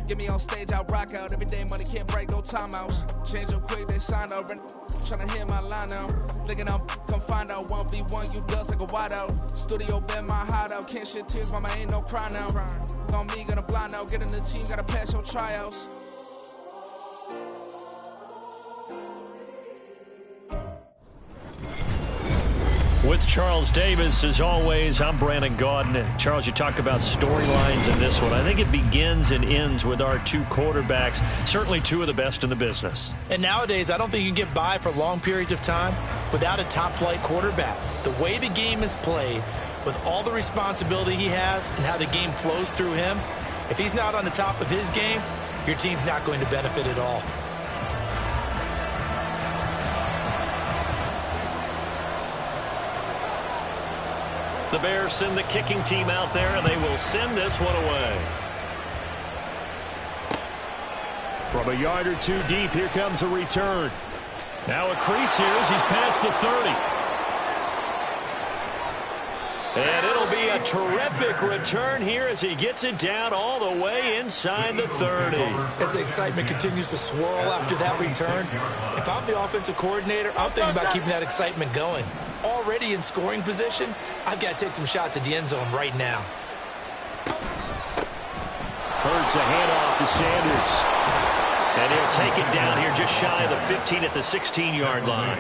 Get me on stage, I rock out. Every day money can't break, go timeouts. Change them quick, they sign up. Tryna hear my line now. Thinking I'm come find out 1v1, you dust like a wide out. Studio been my hideout. Can't shed tears, mama ain't no cry now. On me, gonna blind out. Get in the team, gotta pass your tryouts. With Charles Davis, as always, I'm Brandon Gaudin. Charles, you talk about storylines in this one. I think it begins and ends with our two quarterbacks, certainly two of the best in the business. And nowadays, I don't think you can get by for long periods of time without a top-flight quarterback. The way the game is played, with all the responsibility he has and how the game flows through him, if he's not on the top of his game, your team's not going to benefit at all. The Bears send the kicking team out there, and they will send this one away. From a yard or two deep, here comes a return. Now a crease here as he's past the 30. And it'll be a terrific return here as he gets it down all the way inside the 30. As the excitement continues to swirl after that return, if I'm the offensive coordinator, I'm thinking about keeping that excitement going. Already in scoring position, I've got to take some shots at the end zone right now. Hurts a handoff to Sanders. And he'll take it down here just shy of the 15 at the 16-yard line.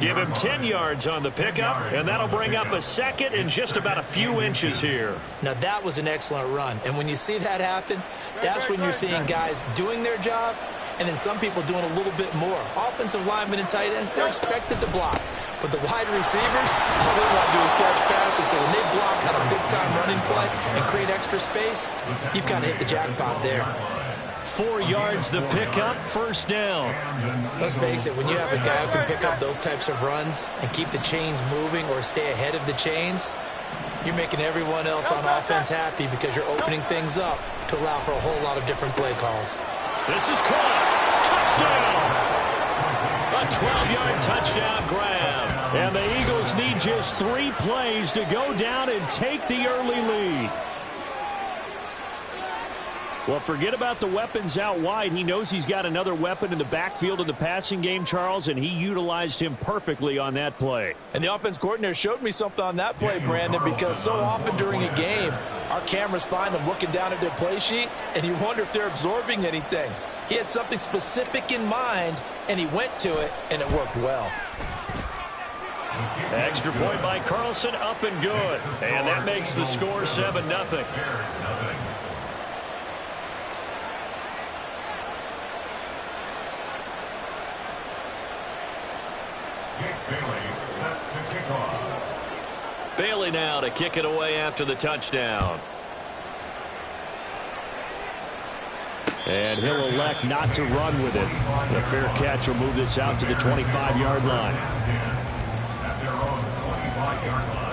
Give him 10 yards on the pickup, and that'll bring up a second in just about a few inches here. Now, that was an excellent run. And when you see that happen, that's when you're seeing guys doing their job and then some people doing a little bit more. Offensive linemen and tight ends, they're expected to block. But the wide receivers, all they want to do is catch passes. So when they block on a big-time running play and create extra space, you've got to hit the jackpot there. 4 yards the pickup, first down. Let's face it, when you have a guy who can pick up those types of runs and keep the chains moving or stay ahead of the chains, you're making everyone else on offense happy because you're opening things up to allow for a whole lot of different play calls. This is caught. Touchdown! A 12-yard touchdown grab. And the Eagles need just 3 plays to go down and take the early lead. Well, forget about the weapons out wide. He knows he's got another weapon in the backfield in the passing game, Charles, and he utilized him perfectly on that play. And the offense coordinator showed me something on that play, Brandon, because so often during a game, our cameras find them looking down at their play sheets, and you wonder if they're absorbing anything. He had something specific in mind, and he went to it, and it worked well. Extra point by Carlson, up and good. And that makes the score 7-0. Bailey now to kick it away after the touchdown. And he'll elect not to run with it. The fair catch will move this out to the 25-yard line. At their own 25-yard line.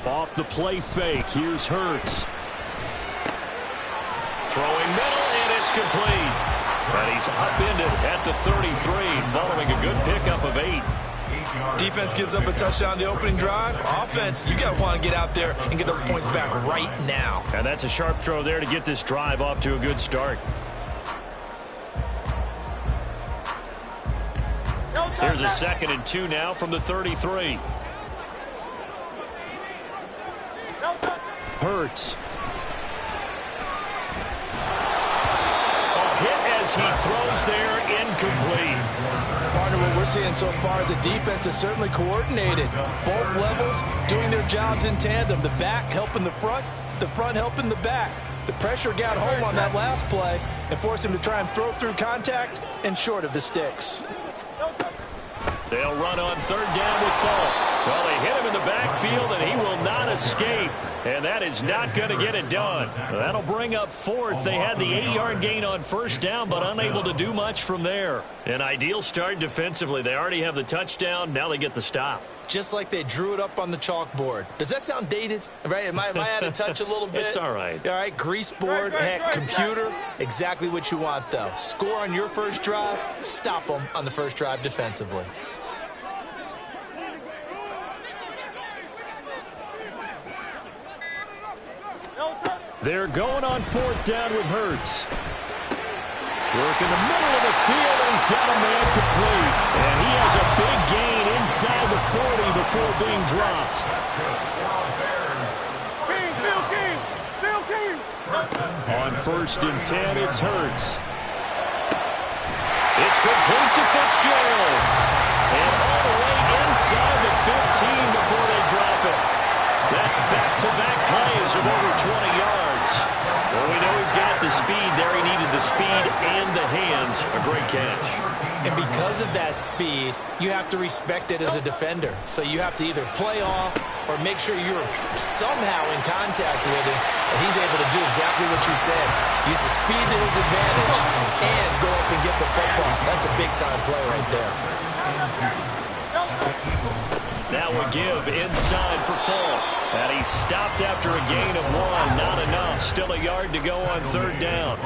Off the play fake, here's Hurts. Throwing middle, and it's complete. And he's upended at the 33, following a good pickup of 8. Defense gives up a touchdown the opening drive. Offense, you got to want to get out there and get those points back right now. And that's a sharp throw there to get this drive off to a good start. Here's a 2nd and 2 now from the 33. Hurts. A hit as he throws there, incomplete. Partner, what we're seeing so far is the defense is certainly coordinated. Both levels doing their jobs in tandem. The back helping the front helping the back. The pressure got home on that last play and forced him to try and throw through contact and short of the sticks. They'll run on 3rd down with Falk. Well, they hit him in the backfield, and he will not escape, and that is not going to get it done. That'll bring up fourth. They had the 8-yard gain on first down, but unable to do much from there. An ideal start defensively. They already have the touchdown. Now they get the stop. Just like they drew it up on the chalkboard. Does that sound dated? Right? Am I out of touch a little bit? It's all right. All right, grease board, heck, computer. Exactly what you want, though. Score on your first drive, stop them on the first drive defensively. They're going on fourth down with Hurts. Work in the middle of the field, and he's got a man complete. And he has a big gain inside the 40 before being dropped. On first and 10, it's Hurts. It's complete to Fitzgerald. And all the way inside the 15 before they drop it. That's back-to-back plays of over 20 yards. Well, we know he's got the speed there. He needed the speed and the hands. A great catch. And because of that speed, you have to respect it as a defender. So you have to either play off or make sure you're somehow in contact with him, and he's able to do exactly what you said. Use the speed to his advantage and go up and get the football. That's a big-time play right there. Now a give inside for Falk. And he stopped after a gain of 1. Not enough. Still a yard to go on third down.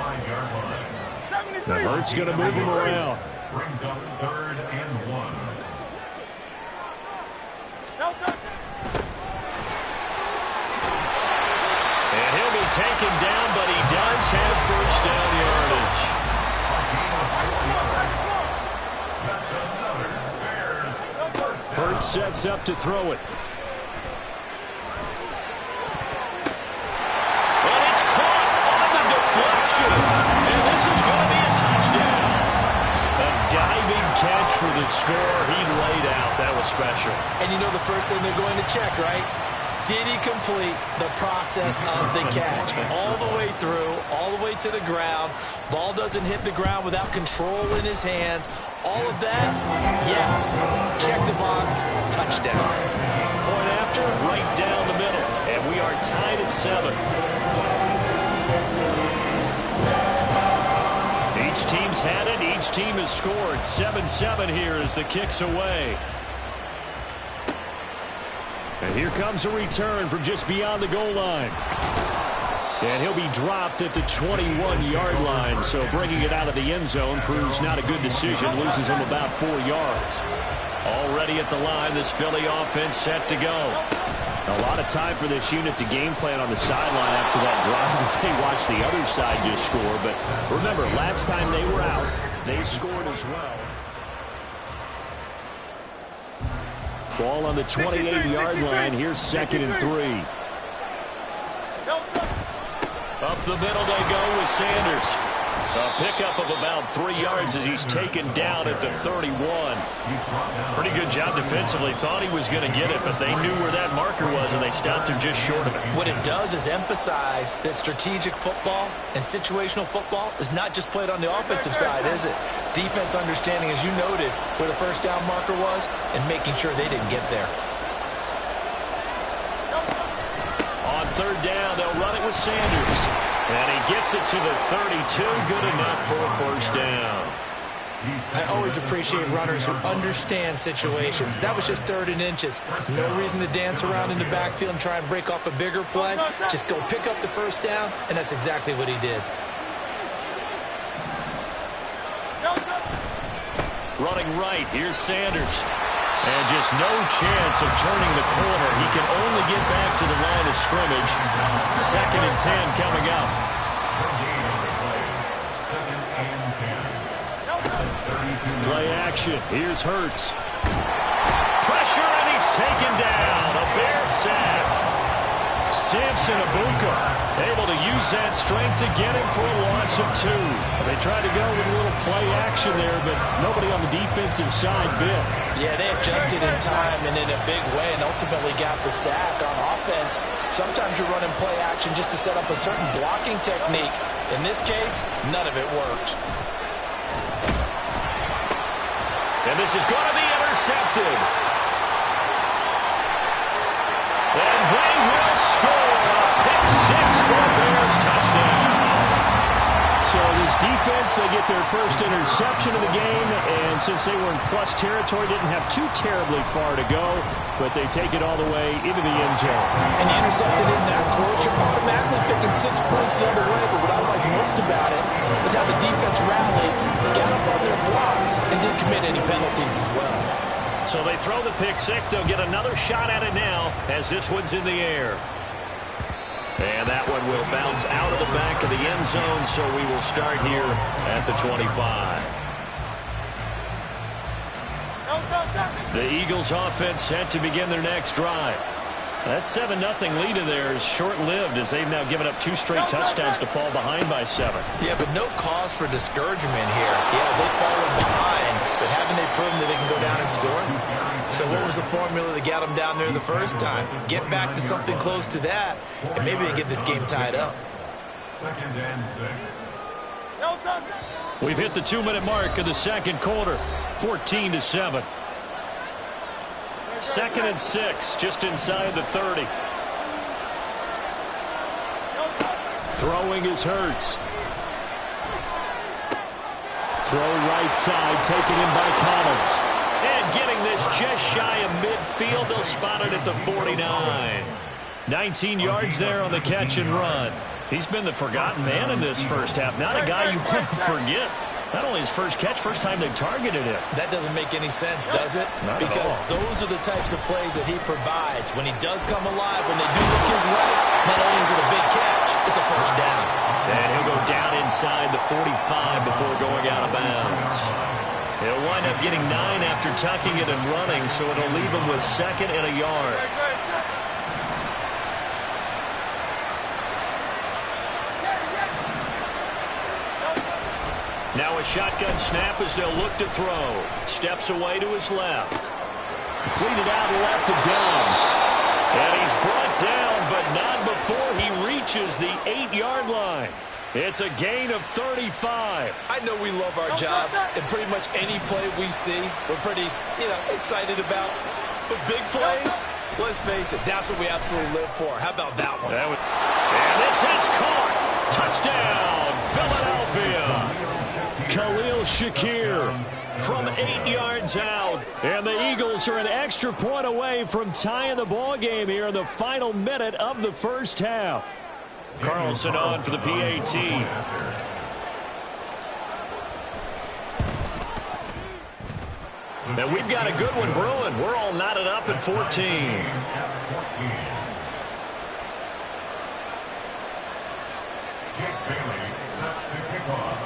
The Hurts going to move him around. Brings up 3rd and 1. And he'll be taken down, but he does have first down yardage. Hurts sets up to throw it. And it's caught on the deflection. And this is going to be a touchdown. A diving catch for the score. He laid out. That was special. And you know the first thing they're going to check, right? Did he complete the process of the catch? All the way through, all the way to the ground. Ball doesn't hit the ground without control in his hands. All of that, yes. Check the box, touchdown. Point after, right down the middle. And we are tied at 7. Each team's had it. Each team has scored. 7-7 here as the kick's away. And here comes a return from just beyond the goal line. And he'll be dropped at the 21-yard line. So bringing it out of the end zone proves not a good decision. Loses him about 4 yards. Already at the line, this Philly offense set to go. A lot of time for this unit to game plan on the sideline after that drive. If they watch the other side just score. But remember, last time they were out, they scored as well. Ball on the 28-yard line. Here's 2nd and 3. Up the middle they go with Sanders. A pickup of about 3 yards as he's taken down at the 31. Pretty good job defensively. Thought he was going to get it, but they knew where that marker was, and they stopped him just short of it. What it does is emphasize that strategic football and situational football is not just played on the offensive side, is it? Defense understanding, as you noted, where the first down marker was and making sure they didn't get there. On third down, they'll run it with Sanders. And he gets it to the 32. Good enough for a first down. I always appreciate runners who understand situations. That was just 3rd and inches. No reason to dance around in the backfield and try and break off a bigger play. Just go pick up the first down, and that's exactly what he did. Running right, here's Sanders. And just no chance of turning the corner. He can only get back to the line of scrimmage. 2nd and 10 coming up. Play action. Here's Hurts. Pressure, and he's taken down. A Bear sack. Samson Abuka able to use that strength to get him for a loss of 2. They tried to go with a little play action there, but nobody on the defensive side bit. Yeah, they adjusted in time and in a big way and ultimately got the sack. On offense, sometimes you're running play action just to set up a certain blocking technique. In this case, none of it worked. And this is going to be intercepted. And they will score. Pick six for the Bears, touchdown. So this defense, they get their first interception of the game, and since they were in plus territory, didn't have too terribly far to go, but they take it all the way into the end zone. And you intercepted in that close, you're automatically picking 6 points the other way, but what I like most about it is how the defense rallied, got up on their blocks, and didn't commit any penalties as well. So they throw the pick six. They'll get another shot at it now as this one's in the air. And that one will bounce out of the back of the end zone, so we will start here at the 25. The Eagles offense set to begin their next drive. That 7-0 lead of theirs short-lived as they've now given up 2 straight touchdowns to fall behind by 7. Yeah, but no cause for discouragement here. Yeah, they've fallen behind, but haven't they proven that they can go down and score? So what was the formula that got them down there the first time? Get back to something close to that, and maybe they get this game tied up. 2nd and 6. We've hit the 2-minute mark of the second quarter, 14-7. 2nd and 6, just inside the 30. Throwing is Hurts. Throw right side, taken in by Collins. And getting this just shy of midfield, they'll spot it at the 49. 19 yards there on the catch and run. He's been the forgotten man in this first half. Not a guy you want to forget. Not only his first catch, first time they've targeted him. That doesn't make any sense, does it? Not because at all. those are the types of plays that he provides. When he does come alive, when they do look his way, not only is it a big catch, it's a first down. And he'll go down inside the 45 before going out of bounds. He'll wind up getting 9 after tucking it and running, so it'll leave him with 2nd and a yard. Now a shotgun snap as they'll look to throw. Steps away to his left. Completed out left to Dobbs. And he's brought down, but not before he reaches the 8-yard line. It's a gain of 35. I know we love our jobs, and pretty much any play we see, we're pretty, excited about. But big plays, let's face it, that's what we absolutely live for. How about that one? And this is caught. Touchdown, Philadelphia. Khalil Shakir from 8 yards out. And the Eagles are an extra point away from tying the ball game here in the final minute of the first half. Carlson on for the PAT. And we've got a good one brewing. We're all knotted up at 14. Jake Bailey set to kick off.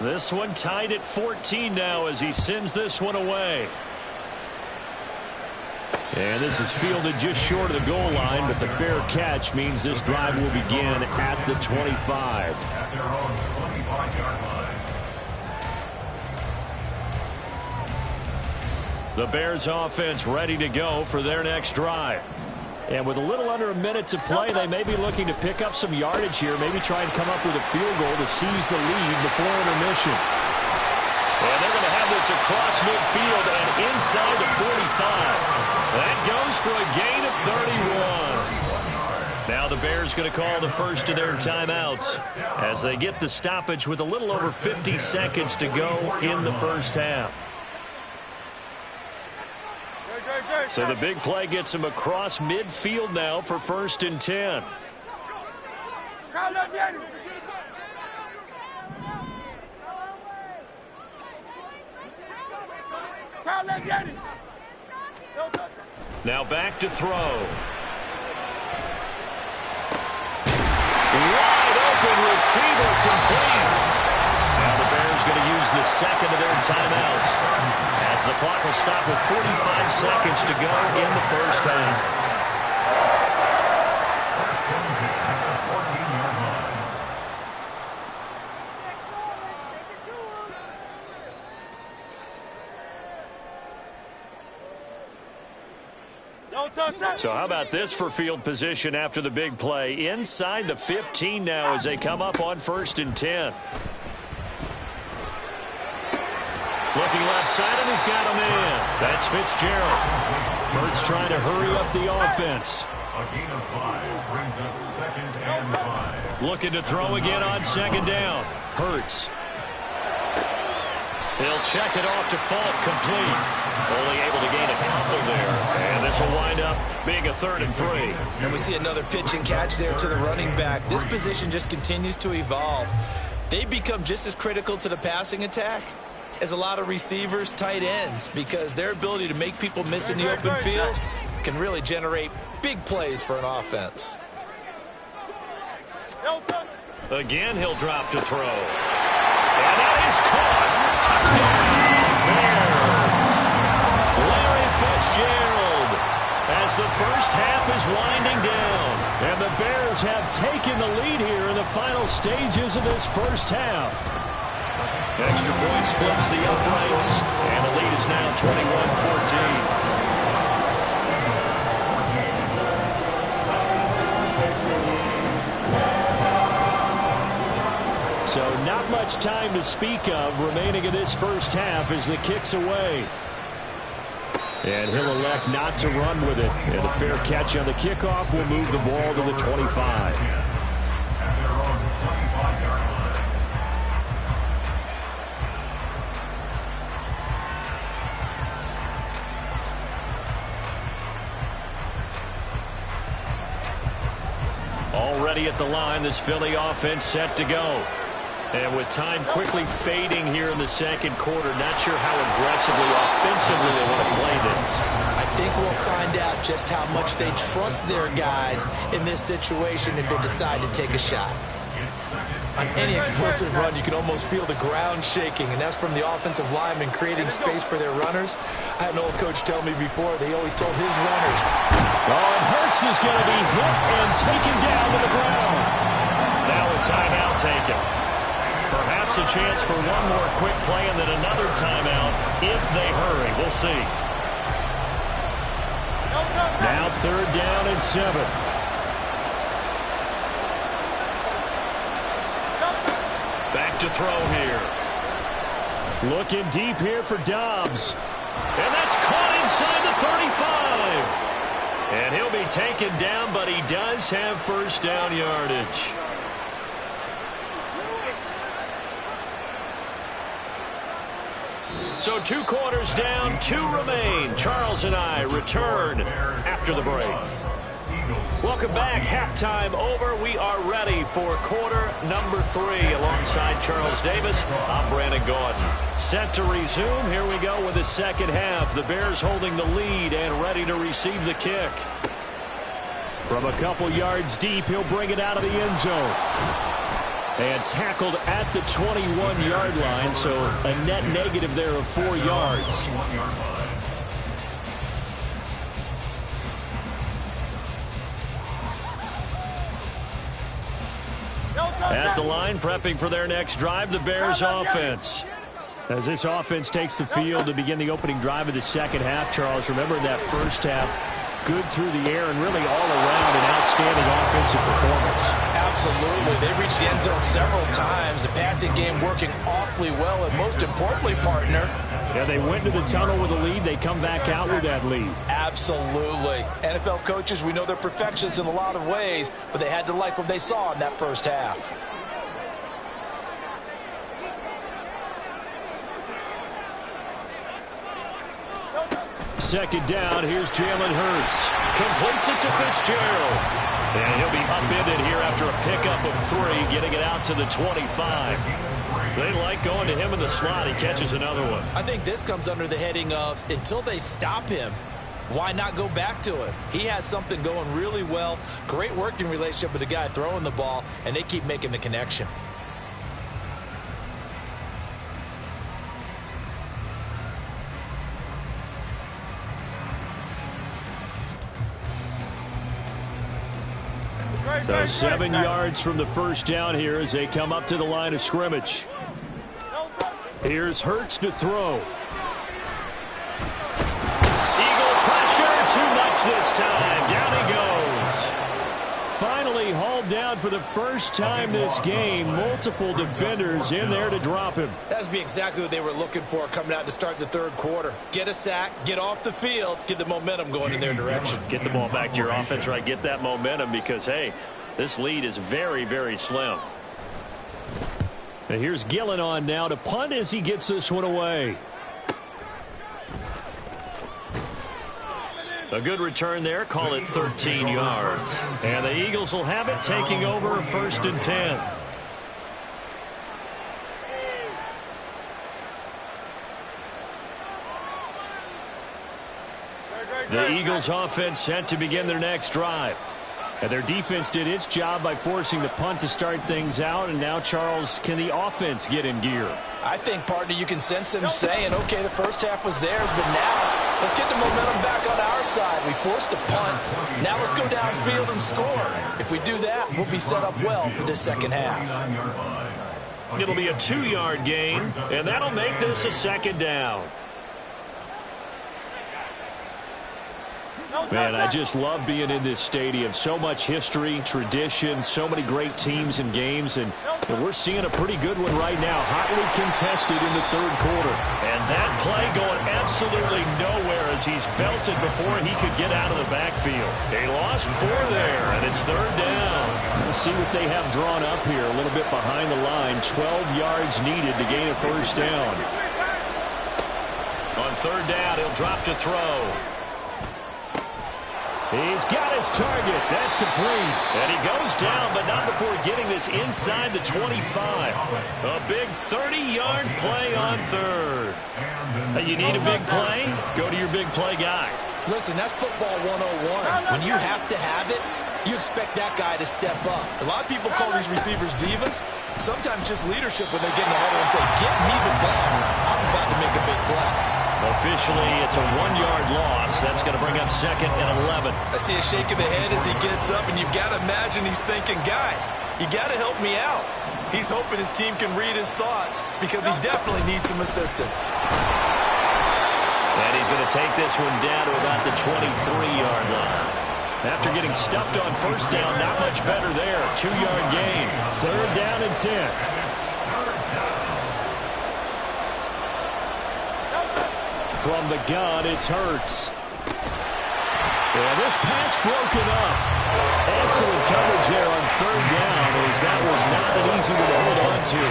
This one tied at 14 now as he sends this one away. And this is fielded just short of the goal line, but the fair catch means this drive will begin at the 25. At their own 25-yard line. The Bears offense ready to go for their next drive. And with a little under a minute to play, they may be looking to pick up some yardage here, maybe try and come up with a field goal to seize the lead before intermission. And they're going to have this across midfield and inside the 45. That goes for a gain of 31. Now the Bears going to call the first of their timeouts as they get the stoppage with a little over 50 seconds to go in the first half. So the big play gets him across midfield now for 1st and 10. Now back to throw. Wide open receiver complete. Now the Bears going to use the second of their timeouts as the clock will stop with 45 seconds to go in the first half. First and 10 at the 14-yard line. So how about this for field position after the big play? Inside the 15 now as they come up on 1st and 10. Looking left side, and he's got a man. That's Fitzgerald. Hurts trying to hurry up the offense. A gain of 5 brings up 2nd and 5. Looking to throw again on 2nd down. Hurts. He'll check it off to Falk, complete. Only able to gain a couple there. And this will wind up being a 3rd and 3. And we see another pitch and catch there to the running back. This position just continues to evolve. They become just as critical to the passing attack as a lot of receivers, tight ends, because their ability to make people miss in the open field can really generate big plays for an offense. Again, he'll drop to throw. And that is caught. Touchdown, Bears. Larry Fitzgerald as the first half is winding down. And the Bears have taken the lead here in the final stages of this first half. Extra point splits the uprights, and the lead is now 21-14. So not much time to speak of remaining in this first half as the kick's away. And he'll elect not to run with it. And a fair catch on the kickoff will move the ball to the 25. Already at the line, this Philly offense set to go. And with time quickly fading here in the second quarter, not sure how aggressively, offensively they want to play this. I think we'll find out just how much they trust their guys in this situation if they decide to take a shot. On any explosive run, you can almost feel the ground shaking, and that's from the offensive linemen creating space for their runners. I had an old coach tell me before, they always told his runners. Oh, and Hurts is going to be hit and taken down to the ground. Now a timeout taken. Perhaps a chance for one more quick play and then another timeout if they hurry. We'll see. Now 3rd down and 7. Back to throw here. Looking deep here for Dobbs. And that's caught inside the 35. And he'll be taken down, but he does have 1st down yardage. So 2 quarters down, 2 remain. Charles and I return after the break. Welcome back. Halftime over. We are ready for quarter number 3 alongside Charles Davis. I'm Brandon Gordon. Set to resume. Here we go with the second half. The Bears holding the lead and ready to receive the kick. From a couple yards deep, he'll bring it out of the end zone. And tackled at the 21-yard line, so a net negative there of 4 yards. At the line, prepping for their next drive, the Bears offense. As this offense takes the field to begin the opening drive of the second half, Charles, remember that first half, good through the air and really all around an outstanding offensive performance. Absolutely. They reached the end zone several times. The passing game working awfully well, and most importantly, partner. Yeah, they went to the tunnel with a lead. They come back out with that lead. Absolutely. NFL coaches, we know they're perfectionists in a lot of ways, but they had to like what they saw in that first half. Second down, here's Jalen Hurts. Completes it to Fitzgerald. And he'll be upended here after a pickup of 3, getting it out to the 25. They like going to him in the slot. He catches another one. I think this comes under the heading of until they stop him, why not go back to it? He has something going really well. Great working relationship with the guy throwing the ball, and they keep making the connection. So 7 yards from the first down here as they come up to the line of scrimmage. Here's Hurts to throw. Eagle pressure, too much this time. Down he goes. finally hauled down for the first time this game. Multiple defenders in there to drop him. That's exactly what they were looking for coming out to start the third quarter. Get a sack, get off the field, get the momentum going in their direction. Get the ball back to your offense, right? Get that momentum because, hey, this lead is very, very slim. And here's Gillen on now to punt as he gets this one away. A good return there. Call it 13 yards. And the Eagles will have it, taking over 1st and 10. The Eagles offense set to begin their next drive. And their defense did its job by forcing the punt to start things out. And now, Charles, can the offense get in gear? I think, partner, you can sense them saying, okay, the first half was theirs, but now let's get the momentum back on our side. We forced a punt. Now let's go downfield and score. If we do that, we'll be set up well for this second half. It'll be a 2-yard gain, and that'll make this a 2nd down. Man, I just love being in this stadium. So much history, tradition, so many great teams and games, and we're seeing a pretty good one right now. Hotly contested in the third quarter. And that play going absolutely nowhere as he's belted before he could get out of the backfield. They lost 4 there, and it's 3rd down. Let's see what they have drawn up here. A little bit behind the line. 12 yards needed to gain a 1st down. On 3rd down, he'll drop to throw. He's got his target. That's complete. And he goes down, but not before getting this inside the 25. A big 30-yard play on 3rd. Hey, you need a big play? Go to your big play guy. Listen, that's football 101. When you have to have it, you expect that guy to step up. A lot of people call these receivers divas. Sometimes just leadership when they get in the huddle and say, get me the ball. I'm about to make a big play. Officially, it's a 1-yard loss. That's going to bring up 2nd and 11. I see a shake of the head as he gets up, and you've got to imagine he's thinking, guys, you got to help me out. He's hoping his team can read his thoughts because he definitely needs some assistance. And he's going to take this one down to about the 23-yard line. After getting stuffed on 1st down, not much better there. 2-yard gain. 3rd down and 10. From the gun, it's Hurts. And this pass broken up. Excellent coverage there on 3rd down, as that was not an easy one to hold on to.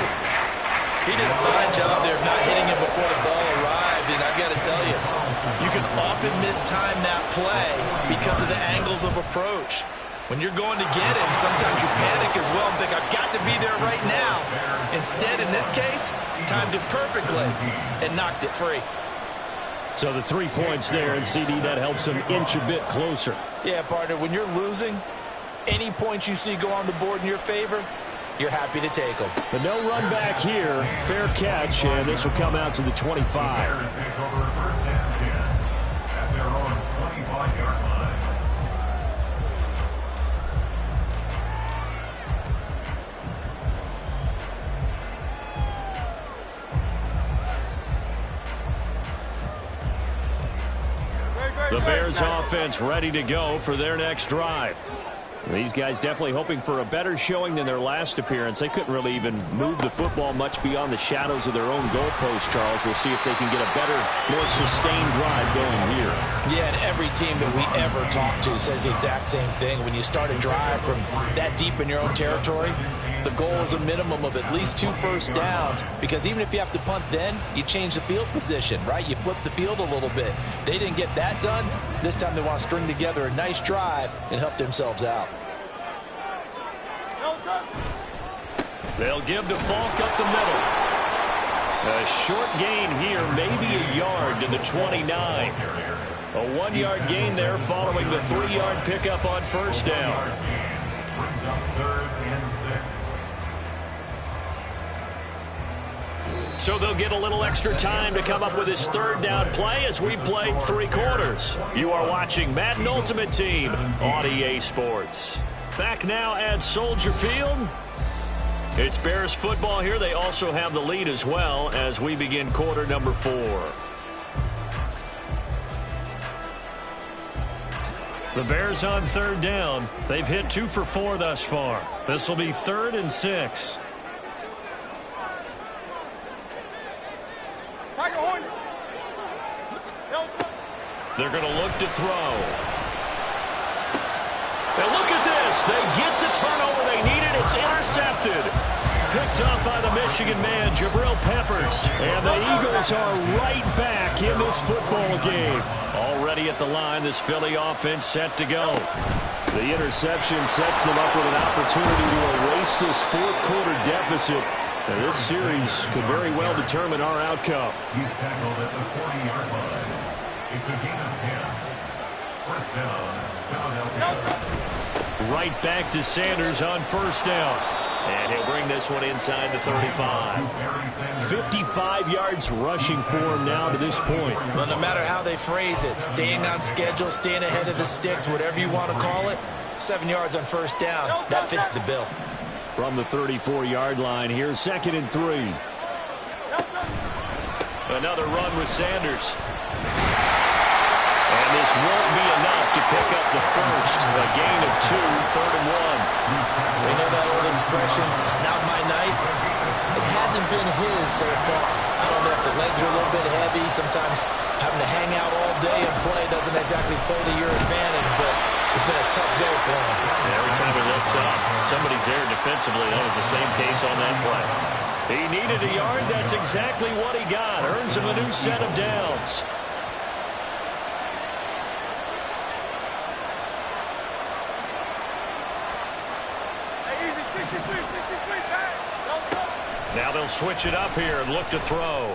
He did a fine job there of not hitting him before the ball arrived, and I've got to tell you, you can often mistime that play because of the angles of approach. When you're going to get him, sometimes you panic as well and think, I've got to be there right now. Instead, in this case, timed it perfectly and knocked it free. So the 3 points there, and CD, that helps him inch a bit closer. Yeah, partner, when you're losing, any points you see go on the board in your favor, you're happy to take them. But no run back here. Fair catch, and this will come out to the 25. The Bears offense ready to go for their next drive. These guys definitely hoping for a better showing than their last appearance. They couldn't really even move the football much beyond the shadows of their own goalpost, Charles. We'll see if they can get a better, more sustained drive going here. Yeah, and every team that we ever talk to says the exact same thing. When you start a drive from that deep in your own territory, the goal is a minimum of at least 2 first downs, because even if you have to punt then, you change the field position, right? You flip the field a little bit. They didn't get that done. This time they want to string together a nice drive and help themselves out. They'll give to Falk up the middle. A short gain here, maybe a yard to the 29. A 1-yard gain there following the 3-yard pickup on 1st down. Brings up 3rd and 6. So they'll get a little extra time to come up with his 3rd down play as we played 3 quarters. You are watching Madden Ultimate Team on EA Sports. Back now at Soldier Field. It's Bears football here. They also have the lead as well as we begin quarter number 4. The Bears on third down. They've hit 2 for 4 thus far. This will be 3rd and 6. They're going to look to throw. And look at this. They get the turnover they needed. It's intercepted. Picked up by the Michigan man, Jabril Peppers. And the Eagles are right back in this football game. Already at the line, this Philly offense set to go. The interception sets them up with an opportunity to erase this fourth quarter deficit. And this series could very well determine our outcome. He's tackled at the 40-yard line. It's a gain of 10. First down, Philadelphia. Right back to Sanders on first down. And he'll bring this one inside the 35. 55 yards rushing for him now to this point. Well, no matter how they phrase it, staying on schedule, staying ahead of the sticks, whatever you want to call it, 7 yards on first down, that fits the bill. From the 34-yard line, here's 2nd and 3. Another run with Sanders. And this won't be enough to pick up the first. A gain of 2, 3rd and 1. We know that old expression, it's not my night. It hasn't been his so far. I don't know if the legs are a little bit heavy. Sometimes having to hang out all day and play doesn't exactly play to your advantage, but it's been a tough day for him. Every time he looks up, somebody's there defensively. That was the same case on that play. He needed a yard. That's exactly what he got. Earns him a new set of downs. Now they'll switch it up here and look to throw.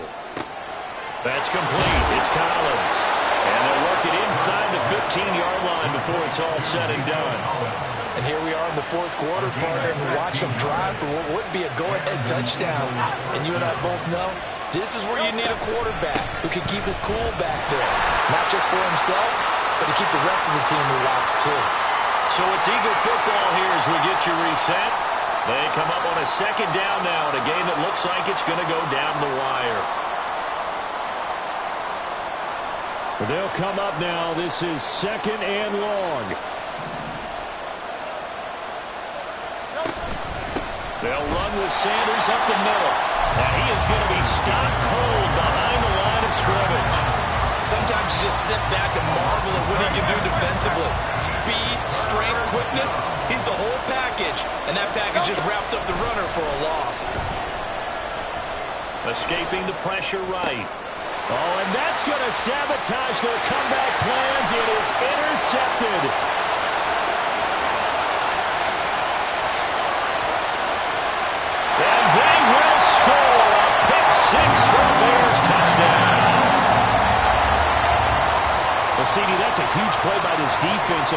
That's complete. It's Collins. And they'll work it inside the 15-yard line before it's all said and done. And here we are in the fourth quarter, partner, and watch them drive for what would be a go-ahead touchdown. And you and I both know this is where you need a quarterback who can keep his cool back there. Not just for himself, but to keep the rest of the team relaxed too. So it's Eagle football here as we get you reset. They come up on a 2nd down now in a game that looks like it's going to go down the wire. They'll come up now. This is 2nd and long. They'll run with Sanders up the middle. And he is going to be stopped cold behind the line of scrimmage. Sometimes you just sit back and marvel at what he can do defensively. Speed, strength, quickness, he's the whole package. And that package just wrapped up the runner for a loss. Escaping the pressure right. Oh, and that's going to sabotage their comeback plans. It is intercepted. And they will score a pick 6 for the Bears touchdown. Well, CD, that's a huge play by this defense.